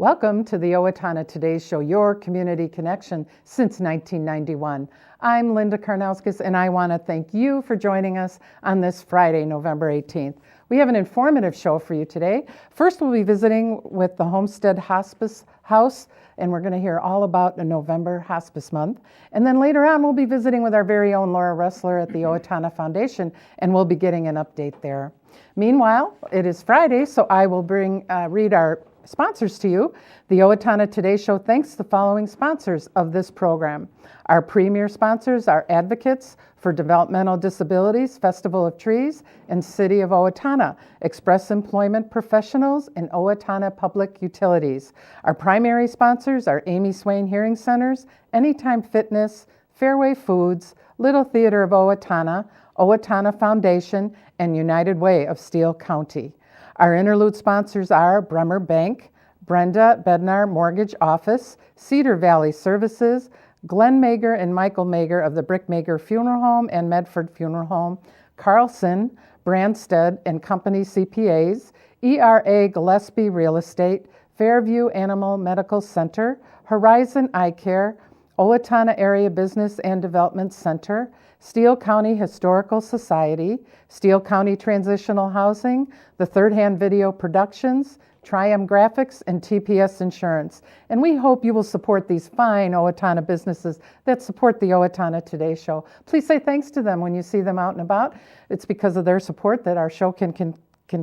Welcome to the Owatonna Today Show, your community connection since 1991. I'm Linda Karnauskas, and I want to thank you for joining us on this Friday, November 18th. We have an informative show for you today. First, we'll be visiting with the Homestead Hospice House, and we're going to hear all about the November Hospice Month. And then later on, we'll be visiting with our very own Laura Resler at the Owatonna Foundation, and we'll be getting an update there. Meanwhile, it is Friday, so I will read our sponsors to you. The Owatonna Today Show thanks the following sponsors of this program. Our premier sponsors are Advocates for Developmental Disabilities, Festival of Trees, and City of Owatonna, Express Employment Professionals, and Owatonna Public Utilities. Our primary sponsors are Amy Swain Hearing Centers, Anytime Fitness, Fairway Foods, Little Theater of Owatonna, Owatonna Foundation, and United Way of Steele County. Our interlude sponsors are Bremer Bank, Brenda Bednar Mortgage Office, Cedar Valley Services, Glenn Mager and Michael Mager of the Brick Mager Funeral Home and Medford Funeral Home, Carlson, Branstead and Company CPAs, ERA Gillespie Real Estate, Fairview Animal Medical Center, Horizon Eye Care, Owatonna Area Business and Development Center, Steele County Historical Society, Steele County Transitional Housing, the Third Hand Video Productions, Triumph Graphics, and TPS Insurance. And we hope you will support these fine Owatonna businesses that support the Owatonna Today Show. Please say thanks to them when you see them out and about. It's because of their support that our show can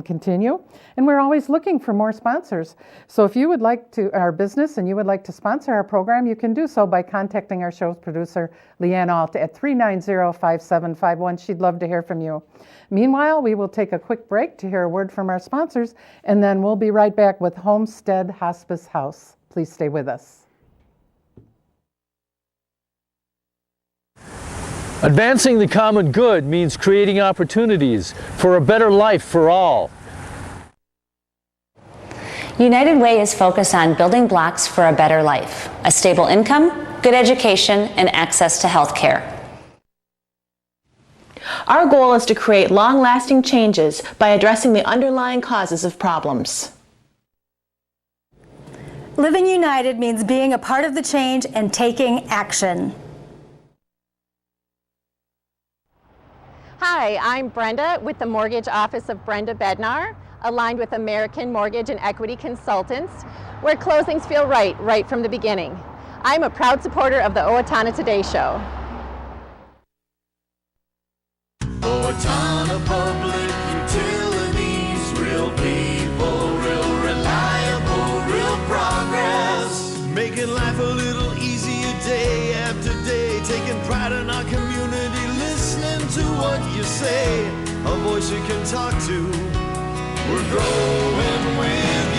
continue, and we're always looking for more sponsors. So if you would like to, our business, and you would like to sponsor our program, you can do so by contacting our show's producer, Leanne Alt, at 390-5751. She'd love to hear from you. Meanwhile, we will take a quick break to hear a word from our sponsors, and then we'll be right back with Homestead Hospice House. Please stay with us. Advancing the common good means creating opportunities for a better life for all. United Way is focused on building blocks for a better life, a stable income, good education, and access to health care. Our goal is to create long-lasting changes by addressing the underlying causes of problems. Living United means being a part of the change and taking action. Hi, I'm Brenda with the Mortgage Office of Brenda Bednar, aligned with American Mortgage and Equity Consultants, where closings feel right from the beginning. I'm a proud supporter of the Owatonna Today Show. Owatonna Public Utilities, real people, real reliable, real progress. Making life a little easier day after day, taking pride in our community, listening to what you say, a voice you can talk to. We're growing with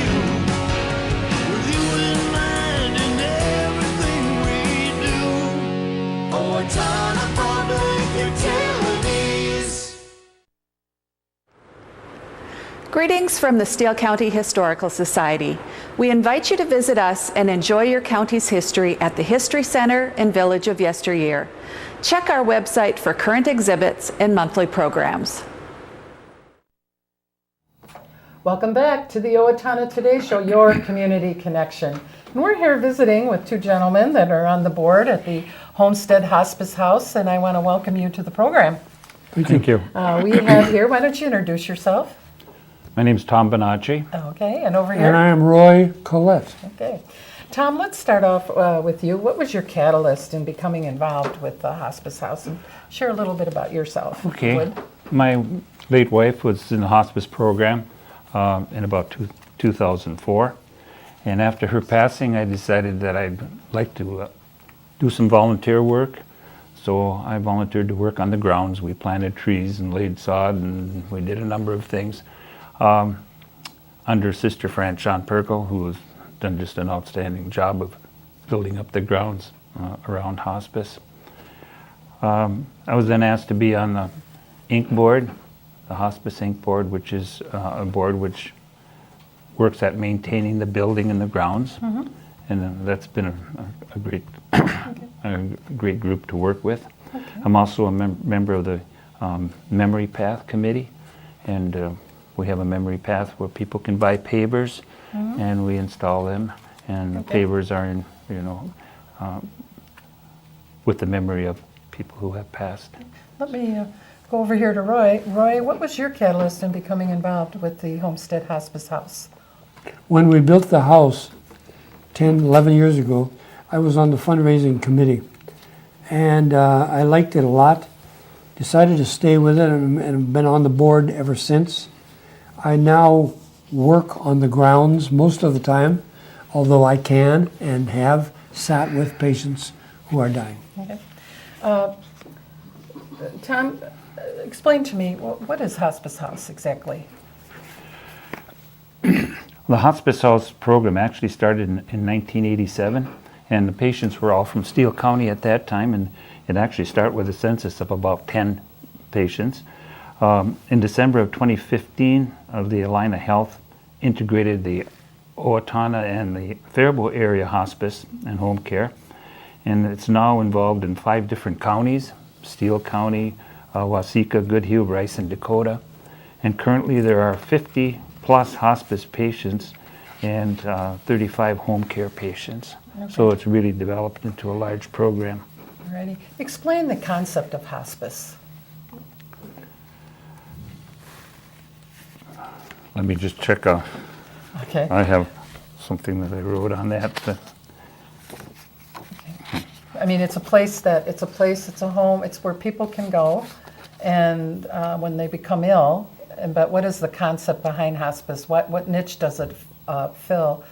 you in mind in everything we do. Owatonna Public Utilities. Greetings from the Steele County Historical Society. We invite you to visit us and enjoy your county's history at the History Center and Village of Yesteryear. Check our website for current exhibits and monthly programs. Welcome back to the Owatonna Today Show, your community connection. And we're here visiting with two gentlemen that are on the board at the Homestead Hospice House, and I want to welcome you to the program. Thank you. We have here, why don't you introduce yourself? My name's Tom Bonacci. Okay, and over here? And I am Roy Collette. Okay. Tom, let's start off with you. What was your catalyst in becoming involved with the Hospice House? And share a little bit about yourself. Okay. My late wife was in the hospice program in about 2004. And after her passing, I decided that I'd like to do some volunteer work. So I volunteered to work on the grounds. We planted trees and laid sod, and we did a number of things under Sister Fran Sean Perkel, who has done just an outstanding job of building up the grounds around hospice. I was then asked to be on the Inc. board, the Hospice Inc. board, which is a board which works at maintaining the building and the grounds. Mm-hmm. And that's been a great a great group to work with. Okay. I'm also a member of the Memory Path Committee, and we have a memory path where people can buy pavers, and we install them. and the pavers are in, with the memory of people who have passed. Let me go over here to Roy. Roy, what was your catalyst in becoming involved with the Homestead Hospice House? When we built the house 10, 11 years ago, I was on the fundraising committee. And I liked it a lot, decided to stay with it, and have been on the board ever since. I now work on the grounds most of the time, although I can and have sat with patients who are dying. Okay. Tom, explain to me, what is Hospice House exactly? The Hospice House program actually started in 1987, and the patients were all from Steele County at that time, and it actually started with a census of about 10 patients. In December of 2015, the Alina Health integrated the Owatonna and the Faribault area hospice and home care, and it's now involved in 5 different counties: Steele County, Waseca, Goodhue, Rice, and Dakota. And currently there are 50 plus hospice patients and 35 home care patients. Okay. So it's really developed into a large program. Alrighty. Explain the concept of hospice. Let me just check. Okay. I have something that I wrote on that. Okay. I mean, it's a home, it's where people can go, and when they become ill. But what is the concept behind hospice? What niche does it fill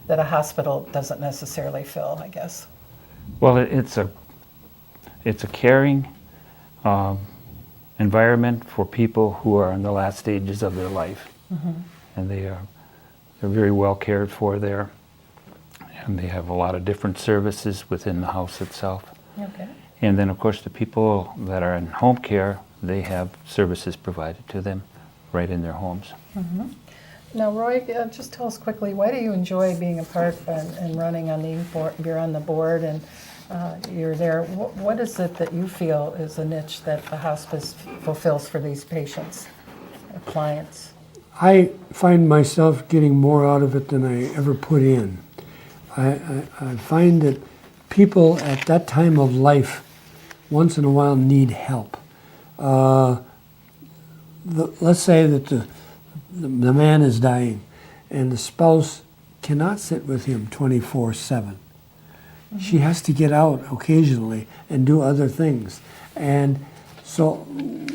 that a hospital doesn't necessarily fill, I guess? Well, it's a caring environment for people who are in the last stages of their life. Mm-hmm. And they're very well cared for there, and they have a lot of different services within the house itself. Okay. And then, of course, the people that are in home care, they have services provided to them right in their homes. Mm-hmm. Now, Roy, just tell us quickly, why do you enjoy being a part and running on the board? You're on the board and you're there. What is it that you feel is a niche that the hospice fulfills for these patients or clients? I find myself getting more out of it than I ever put in. I find that people at that time of life once in a while need help. Let's say that the man is dying and the spouse cannot sit with him 24/7. Mm-hmm. She has to get out occasionally and do other things. And so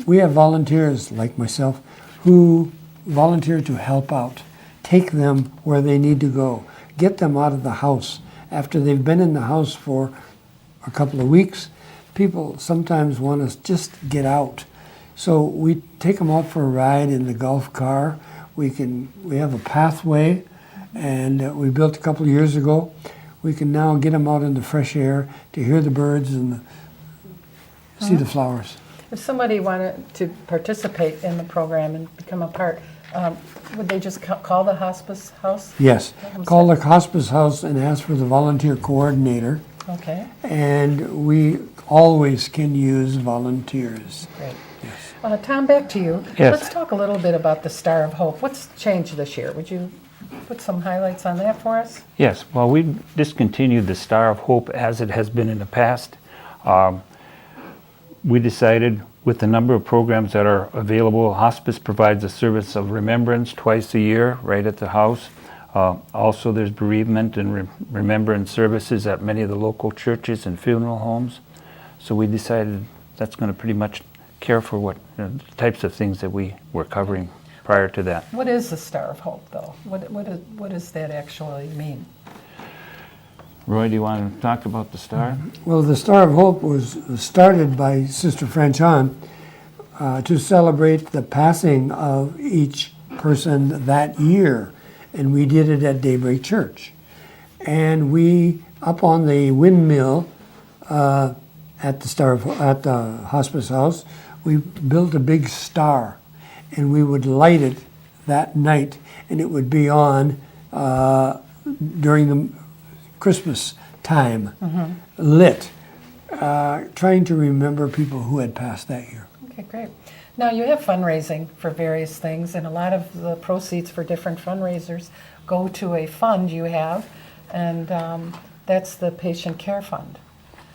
we have volunteers like myself who volunteer to help out, take them where they need to go, get them out of the house. After they've been in the house for a couple of weeks, people sometimes want to just get out. So we take them out for a ride in the golf car. We have a pathway, and we built a couple of years ago. We can now get them out in the fresh air to hear the birds and see the flowers. If somebody wanted to participate in the program and become a part, would they just call the hospice house? Yes, call the hospice house and ask for the volunteer coordinator. Okay. And we always can use volunteers. Great. Yes. Tom, back to you. Yes. Let's talk a little bit about the Star of Hope. What's changed this year? Would you put some highlights on that for us? Yes, well, we discontinued the Star of Hope as it has been in the past. We decided with the number of programs that are available, hospice provides a service of remembrance twice a year right at the house. Also, there's bereavement and remembrance services at many of the local churches and funeral homes. So we decided that's going to pretty much care for what the types of things that we were covering prior to that. What is the Star of Hope, though? What does that actually mean? Roy, do you want to talk about the Star? Well, the Star of Hope was started by Sister Franchon to celebrate the passing of each person that year. And we did it at Daybreak Church. And we, up on the windmill at the hospice house, we built a big star. And we would light it that night, and it would be on during the Christmas time, lit, trying to remember people who had passed that year. Okay, great. Now, you have fundraising for various things, and a lot of the proceeds for different fundraisers go to a fund you have and that's the Patient Care Fund.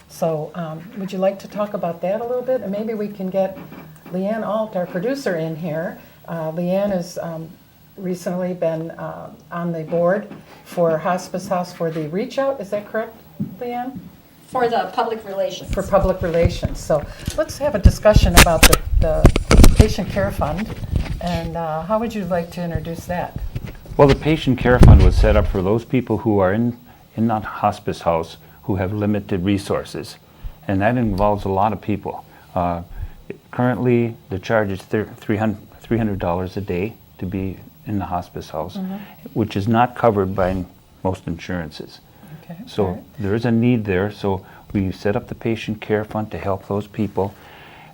So would you like to talk about that a little bit? And maybe we can get Leanne Alt, our producer, in here. Leanne has recently been on the board for Hospice House for the Reach Out. Is that correct, Leanne? For the public relations. For public relations. So let's have a discussion about the Patient Care Fund, and how would you like to introduce that? Well, the Patient Care Fund was set up for those people who are in that hospice house who have limited resources, and that involves a lot of people. Currently, the charge is $300 a day to be in the hospice house, which is not covered by most insurances. Okay. So All right. there is a need there, so we set up the Patient Care Fund to help those people.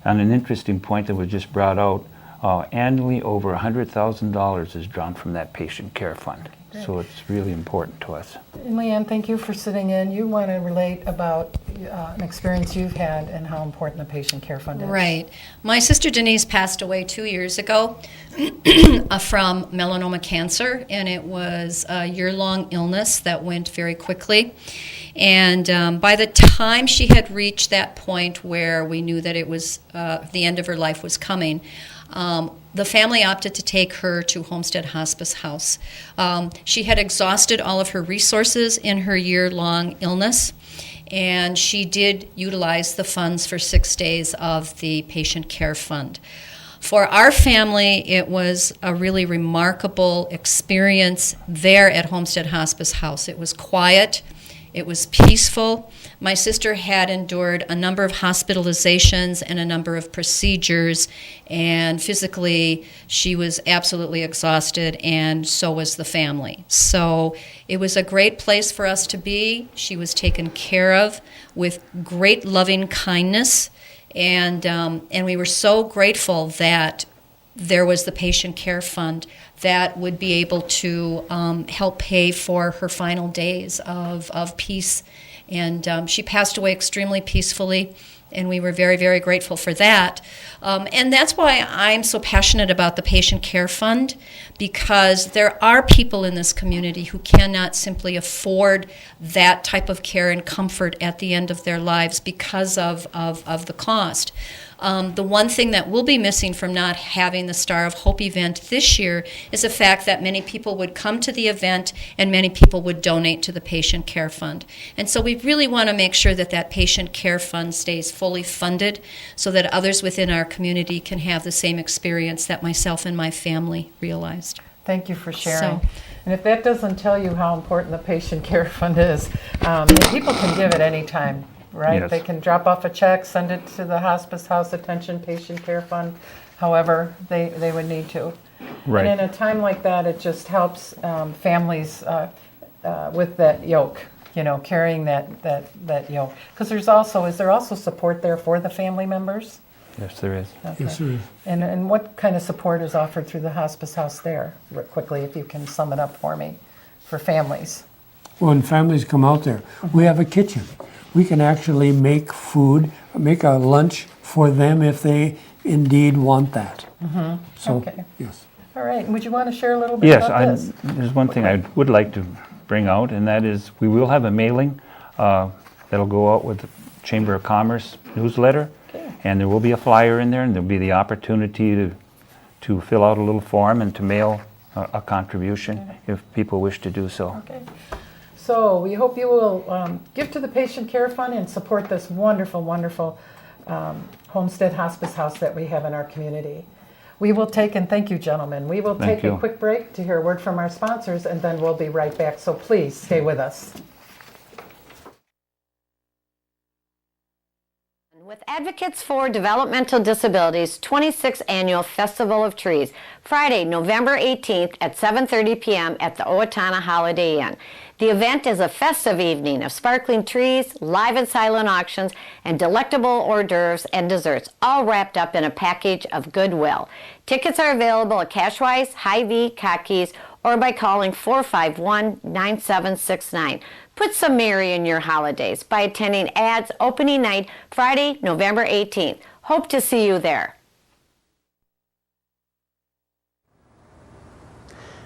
And an interesting point that was just brought out, annually over $100,000 is drawn from that Patient Care Fund. Great. So it's really important to us. And Leanne, thank you for sitting in. You want to relate about an experience you've had and how important the Patient Care Fund is. Right. My sister Denise passed away 2 years ago from melanoma cancer, and it was a year-long illness that went very quickly. And by the time she had reached that point where we knew that it was the end of her life was coming, the family opted to take her to Homestead Hospice House. She had exhausted all of her resources in her year-long illness, and she did utilize the funds for 6 days of the Patient Care Fund. For our family, it was a really remarkable experience there at Homestead Hospice House. It was quiet. It was peaceful. My sister had endured a number of hospitalizations and a number of procedures, and physically she was absolutely exhausted, and so was the family. So it was a great place for us to be. She was taken care of with great loving kindness, and we were so grateful that there was the Patient Care Fund that would be able to help pay for her final days of peace. And she passed away extremely peacefully, and we were very, very grateful for that. And that's why I'm so passionate about the Patient Care Fund, because there are people in this community who cannot simply afford that type of care and comfort at the end of their lives because of the cost. The one thing that will be missing from not having the Star of Hope event this year is the fact that many people would come to the event and many people would donate to the Patient Care Fund. And so we really want to make sure that that Patient Care Fund stays fully funded so that others within our community can have the same experience that myself and my family realized. Thank you for sharing. So, and if that doesn't tell you how important the Patient Care Fund is, people can give at any time. Right? Yes. They can drop off a check, send it to the Hospice House Attention Patient Care Fund, however they would need to. Right. And in a time like that, it just helps families with that yoke, carrying that yoke. Because is there also support there for the family members? Yes, there is. Okay. Yes, there is. And what kind of support is offered through the Hospice House there? Quickly, if you can sum it up for me, for families. When families come out there, we have a kitchen. We can actually make food, make a lunch for them if they indeed want that. So, Okay. yes. All right. Would you want to share a little bit Yes, about this? there's one thing I would like to bring out, and that is we will have a mailing that'll go out with the Chamber of Commerce newsletter, and there will be a flyer in there, and there'll be the opportunity to fill out a little form and to mail a contribution if people wish to do so. Okay. So we hope you will give to the Patient Care Fund and support this wonderful, wonderful Homestead Hospice House that we have in our community. We will take, and thank you, gentlemen, we will Thank take a you. quick break to hear a word from our sponsors, and then we'll be right back. So please stay with us. With Advocates for Developmental Disabilities 26th Annual Festival of Trees, Friday, November 18th at 7:30 p.m. at the Owatonna Holiday Inn. The event is a festive evening of sparkling trees, live and silent auctions, and delectable hors d'oeuvres and desserts, all wrapped up in a package of goodwill. Tickets are available at Cashwise, Hy-Vee, Cockies, or by calling 451-9769. Put some merry in your holidays by attending AD's opening night, Friday, November 18th. Hope to see you there.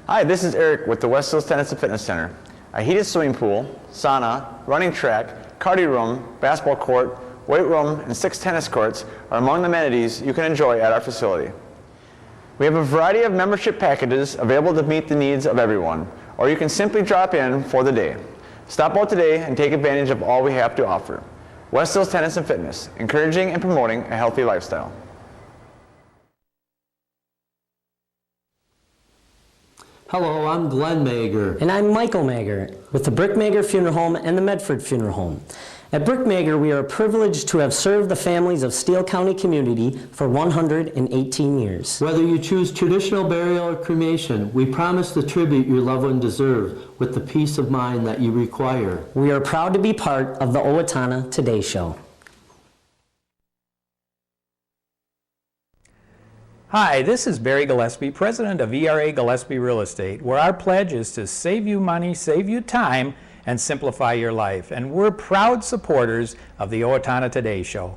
Hi, this is Eric with the West Hills Tennis and Fitness Center. A heated swimming pool, sauna, running track, cardio room, basketball court, weight room, and 6 tennis courts are among the amenities you can enjoy at our facility. We have a variety of membership packages available to meet the needs of everyone, or you can simply drop in for the day. Stop out today and take advantage of all we have to offer. West Hills Tennis and Fitness, encouraging and promoting a healthy lifestyle. Hello, I'm Glenn Mager. And I'm Michael Mager with the Brick Mager Funeral Home and the Medford Funeral Home. At Brick Mager, we are privileged to have served the families of Steele County community for 118 years. Whether you choose traditional burial or cremation, we promise the tribute your loved one deserves with the peace of mind that you require. We are proud to be part of the Owatonna Today Show. Hi, this is Barry Gillespie, president of ERA Gillespie Real Estate, where our pledge is to save you money, save you time, and simplify your life. And we're proud supporters of the Owatonna Today Show.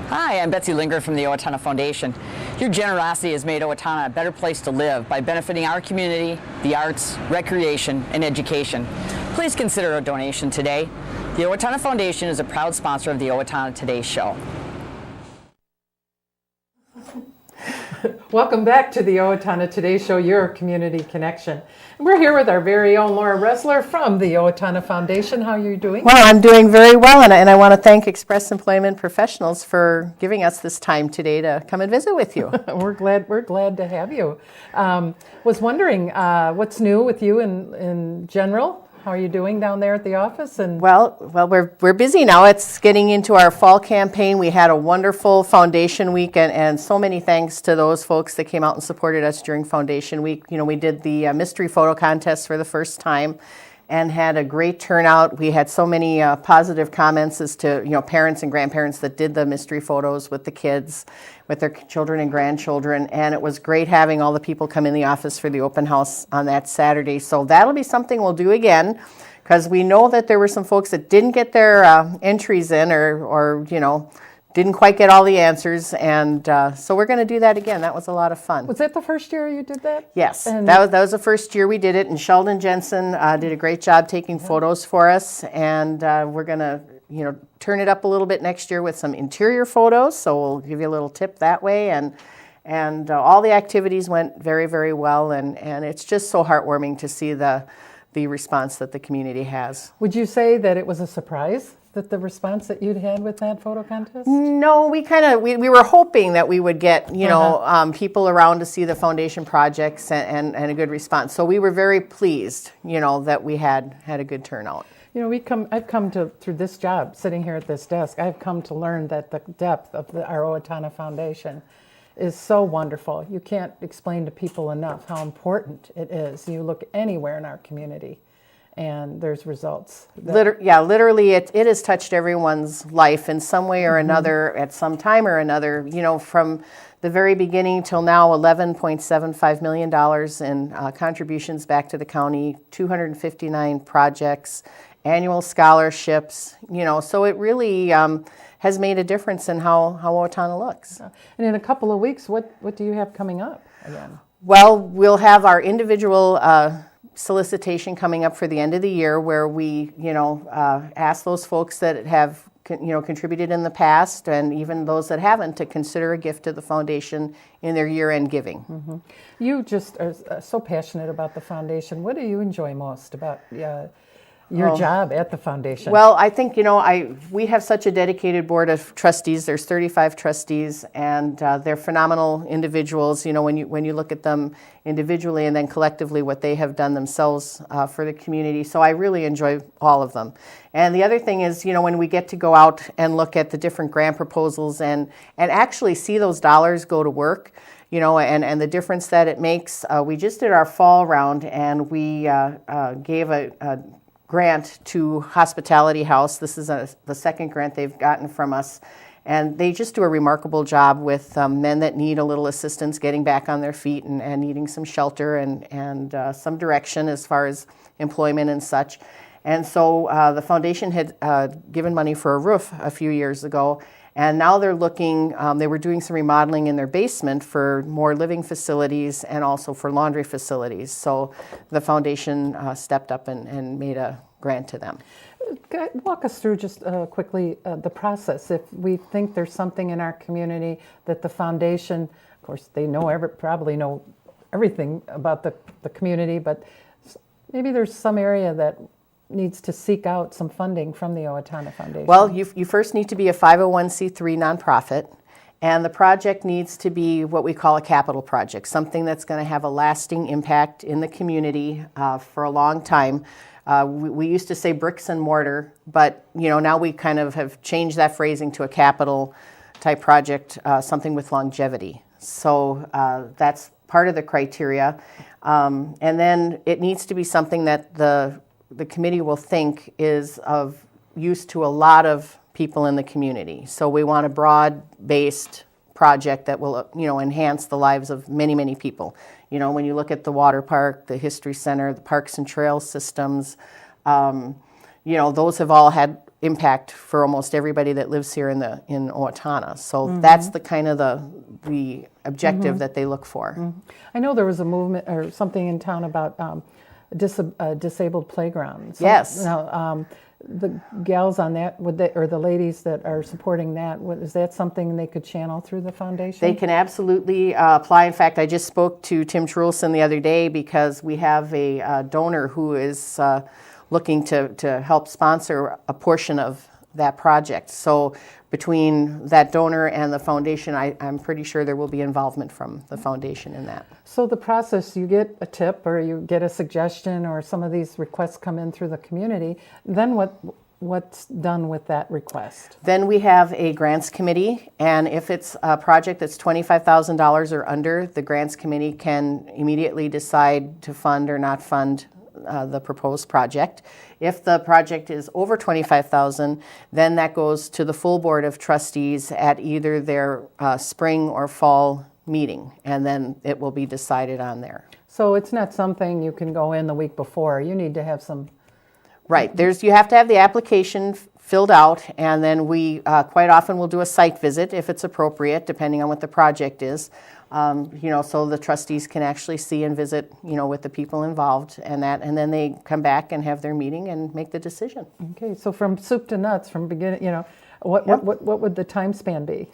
Hi, I'm Betsy Linger from the Owatonna Foundation. Your generosity has made Owatonna a better place to live by benefiting our community, the arts, recreation, and education. Please consider a donation today. The Owatonna Foundation is a proud sponsor of the Owatonna Today Show. Welcome back to the Owatonna Today Show, your community connection. We're here with our very own Laura Resler from the Owatonna Foundation. How are you doing? Well, I'm doing very well, and I want to thank Express Employment Professionals for giving us this time today to come and visit with you. We're glad to have you. Was wondering what's new with you in general. How are you doing down there at the office? And Well, we're busy now. It's getting into our fall campaign. We had a wonderful Foundation Week, and so many thanks to those folks that came out and supported us during Foundation Week. You know, we did the mystery photo contest for the first time and had a great turnout. We had so many positive comments as to, parents and grandparents that did the mystery photos with the kids, with their children and grandchildren, and it was great having all the people come in the office for the open house on that Saturday. So that'll be something we'll do again, because we know that there were some folks that didn't get their entries in or didn't quite get all the answers, and so we're going to do that again. That was a lot of fun. Was that the first year you did that? Yes, that was the first year we did it, and Sheldon Jensen did a great job taking photos for us, and we're going to turn it up a little bit next year with some interior photos, so we'll give you a little tip that way, and all the activities went very, very well, and it's just so heartwarming to see the response that the community has. Would you say that it was a surprise, that the response that you'd had with that photo contest? No, we were hoping that we would get people around to see the foundation projects and a good response. So we were very pleased, that we had a good turnout. I've come to, through this job, sitting here at this desk, I've come to learn that the depth of our Owatonna Foundation is so wonderful. You can't explain to people enough how important it is. You look anywhere in our community, and there's results. Literally, it has touched everyone's life in some way or another, at some time or another. From the very beginning till now, $11.75 million in contributions back to the county, 259 projects, annual scholarships, so it really has made a difference in how Owatonna looks. And in a couple of weeks, what do you have coming up again? Well, we'll have our individual solicitation coming up for the end of the year, where we, ask those folks that have, contributed in the past, and even those that haven't, to consider a gift to the foundation in their year-end giving. Mm-hmm. You just are so passionate about the foundation. What do you enjoy most about your job at the foundation? Well, I think, we have such a dedicated board of trustees. There's 35 trustees, and they're phenomenal individuals, when you look at them individually and then collectively what they have done themselves for the community. So I really enjoy all of them. And the other thing is, when we get to go out and look at the different grant proposals and actually see those dollars go to work, and the difference that it makes. We just did our fall round, and we gave a grant to Hospitality House. This is the second grant they've gotten from us. And they just do a remarkable job with men that need a little assistance getting back on their feet and needing some shelter and some direction as far as employment and such. And so the foundation had given money for a roof a few years ago, and now they're looking, they were doing some remodeling in their basement for more living facilities and also for laundry facilities. So the foundation stepped up and made a grant to them. Walk us through just quickly the process. If we think there's something in our community that the foundation, of course, they probably know everything about the community, but maybe there's some area that needs to seek out some funding from the Owatonna Foundation. Well, you first need to be a 501c3 nonprofit, and the project needs to be what we call a capital project, something that's going to have a lasting impact in the community for a long time. We used to say bricks and mortar, but now we kind of have changed that phrasing to a capital type project, something with longevity. So that's part of the criteria. And then it needs to be something that the committee will think is of use to a lot of people in the community. So we want a broad-based project that will, enhance the lives of many, many people. When you look at the water park, the history center, the parks and trails systems, those have all had impact for almost everybody that lives here in Owatonna. So that's the kind of the objective that they look for. I know there was a movement or something in town about disabled playground. So, yes. Now, the gals on that, or the ladies that are supporting that, is that something they could channel through the foundation? They can absolutely apply. In fact, I just spoke to Tim Trulson the other day because we have a donor who is looking to help sponsor a portion of that project. So between that donor and the foundation, I'm pretty sure there will be involvement from the foundation in that. So the process, you get a tip or you get a suggestion or some of these requests come in through the community, then what's done with that request? Then we have a grants committee, and if it's a project that's $25,000 or under, the grants committee can immediately decide to fund or not fund the proposed project. If the project is over $25,000, then that goes to the full board of trustees at either their spring or fall meeting, and then it will be decided on there. So it's not something you can go in the week before. You need to have some... Right. You have to have the application filled out, and then we quite often will do a site visit if it's appropriate, depending on what the project is. So the trustees can actually see and visit, with the people involved and then they come back and have their meeting and make the decision. Okay, so from soup to nuts, from beginning, what would the time span be?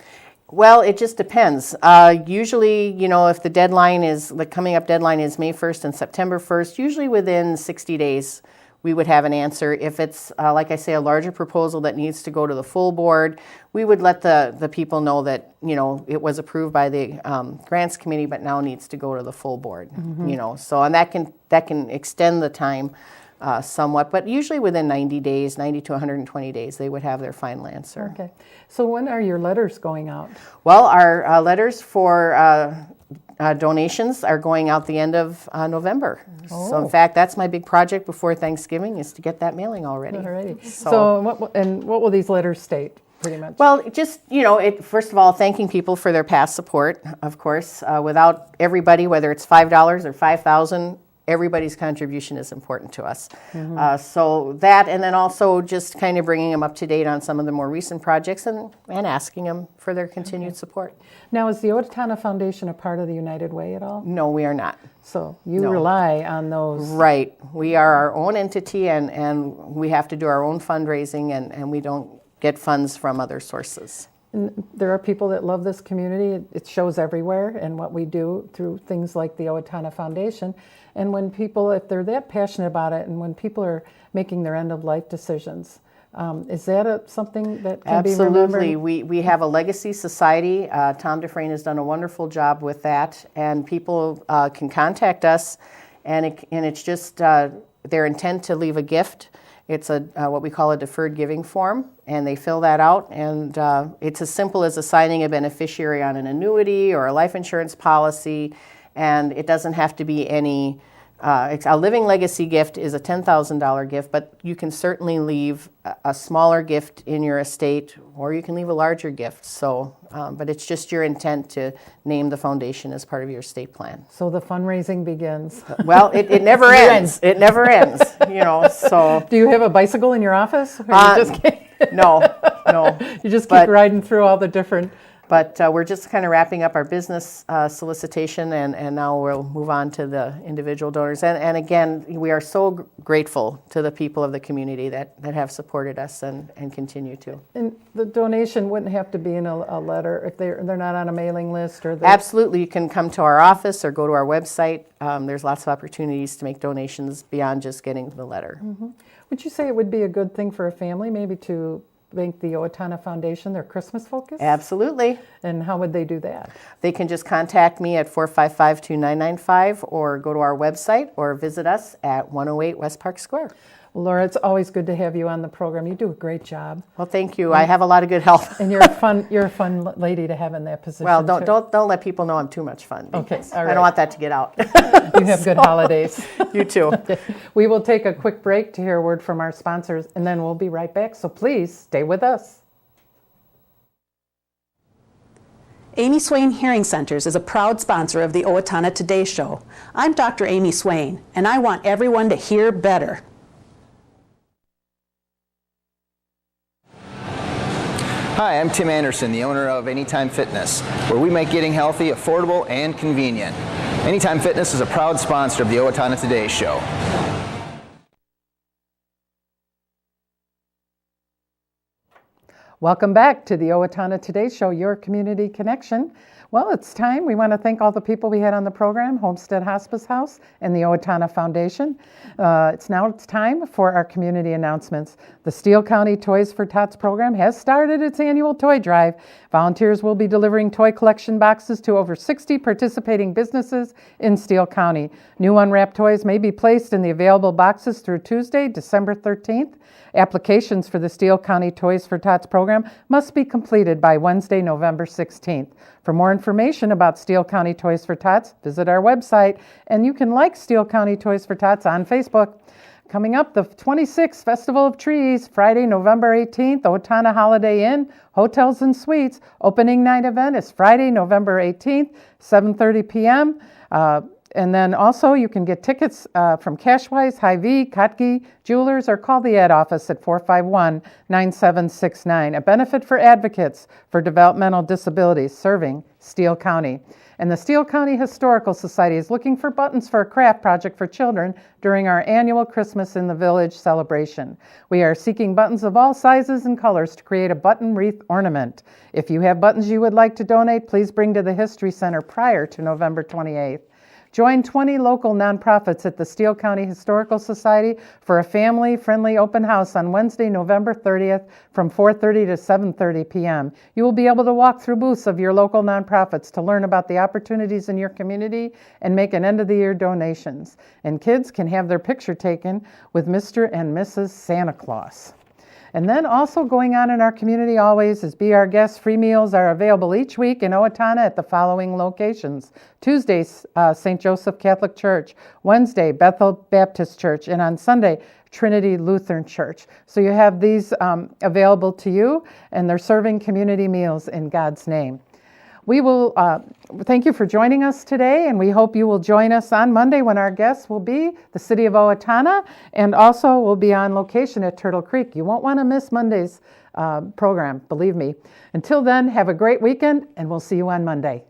Well, it just depends. Usually, if the deadline is, the coming up deadline is May 1st and September 1st, usually within 60 days, we would have an answer. If it's, like I say, a larger proposal that needs to go to the full board, we would let the people know that, it was approved by the grants committee, but now needs to go to the full board, So, and that can extend the time somewhat, but usually within 90 to 120 days, they would have their final answer. Okay. So when are your letters going out? Well, our letters for donations are going out the end of November. Oh. So in fact, that's my big project before Thanksgiving, is to get that mailing already. Alrighty. So what will these letters state, pretty much? Well, just, first of all, thanking people for their past support, of course. Without everybody, whether it's $5 or $5,000, everybody's contribution is important to us. So that, and then also just kind of bringing them up to date on some of the more recent projects and asking them for their continued support. Now, is the Owatonna Foundation a part of the United Way at all? No, we are not. So you rely on those. Right. We are our own entity, and we have to do our own fundraising, and we don't get funds from other sources. And there are people that love this community. It shows everywhere and what we do through things like the Owatonna Foundation. And when people, if they're that passionate about it, and when people are making their end-of-life decisions, is that something that can be remembered? Absolutely. We have a legacy society. Tom Dufresne has done a wonderful job with that, and people can contact us, and it's just their intent to leave a gift. It's what we call a deferred giving form, and they fill that out, and it's as simple as assigning a beneficiary on an annuity or a life insurance policy, and it doesn't have to be any A living legacy gift is a $10,000 gift, but you can certainly leave a smaller gift in your estate, or you can leave a larger gift. So, but it's just your intent to name the foundation as part of your estate plan. So the fundraising begins. Well, it never ends. It never ends. So. Do you have a bicycle in your office? Or you just no. You just keep riding through all the different. But we're just kind of wrapping up our business solicitation, and now we'll move on to the individual donors. And again, we are so grateful to the people of the community that have supported us and continue to. And the donation wouldn't have to be in a letter if they're not on a mailing list? Absolutely. You can come to our office or go to our website. There's lots of opportunities to make donations beyond just getting the letter. Mm-hmm. Would you say it would be a good thing for a family maybe to thank the Owatonna Foundation, their Christmas focus? Absolutely. And how would they do that? They can just contact me at 455-2995 or go to our website or visit us at 108 West Park Square. Well, Laura, it's always good to have you on the program. You do a great job. Well, thank you. I have a lot of good help. And you're a fun lady to have in that position. Well, don't let people know I'm too much fun. Okay, all right. I don't want that to get out. You have good holidays. You too. Okay. We will take a quick break to hear a word from our sponsors, and then we'll be right back. So please stay with us. Amy Swain Hearing Centers is a proud sponsor of the Owatonna Today Show. I'm Dr. Amy Swain, and I want everyone to hear better. Hi, I'm Tim Anderson, the owner of Anytime Fitness, where we make getting healthy affordable and convenient. Anytime Fitness is a proud sponsor of the Owatonna Today Show. Welcome back to the Owatonna Today Show, your community connection. Well, it's time. We want to thank all the people we had on the program, Homestead Hospice House and the Owatonna Foundation. It's time for our community announcements. The Steele County Toys for Tots program has started its annual toy drive. Volunteers will be delivering toy collection boxes to over 60 participating businesses in Steele County. New unwrapped toys may be placed in the available boxes through Tuesday, December 13th. Applications for the Steele County Toys for Tots program must be completed by Wednesday, November 16th. For more information about Steele County Toys for Tots, visit our website, and you can like Steele County Toys for Tots on Facebook. Coming up, the 26th Festival of Trees, Friday, November 18th, Owatonna Holiday Inn, Hotels and Suites. Opening night event is Friday, November 18th, 7:30 p.m. And then also you can get tickets from Cashwise, Hy-Vee, Kotke Jewelers, or call the ad office at 451-9769. A benefit for advocates for developmental disabilities serving Steele County. And the Steele County Historical Society is looking for buttons for a craft project for children during our annual Christmas in the Village celebration. We are seeking buttons of all sizes and colors to create a button wreath ornament. If you have buttons you would like to donate, please bring to the History Center prior to November 28th. Join 20 local nonprofits at the Steele County Historical Society for a family-friendly open house on Wednesday, November 30th from 4:30 to 7:30 p.m. You will be able to walk through booths of your local nonprofits to learn about the opportunities in your community and make an end-of-the-year donations. And kids can have their picture taken with Mr. and Mrs. Santa Claus. And then also going on in our community always is Be Our Guest. Free meals are available each week in Owatonna at the following locations. Tuesday, St. Joseph Catholic Church. Wednesday, Bethel Baptist Church. And on Sunday, Trinity Lutheran Church. So you have these available to you, and they're serving community meals in God's name. We will thank you for joining us today, and we hope you will join us on Monday when our guests will be the City of Owatonna, and also will be on location at Turtle Creek. You won't want to miss Monday's program, believe me. Until then, have a great weekend, and we'll see you on Monday.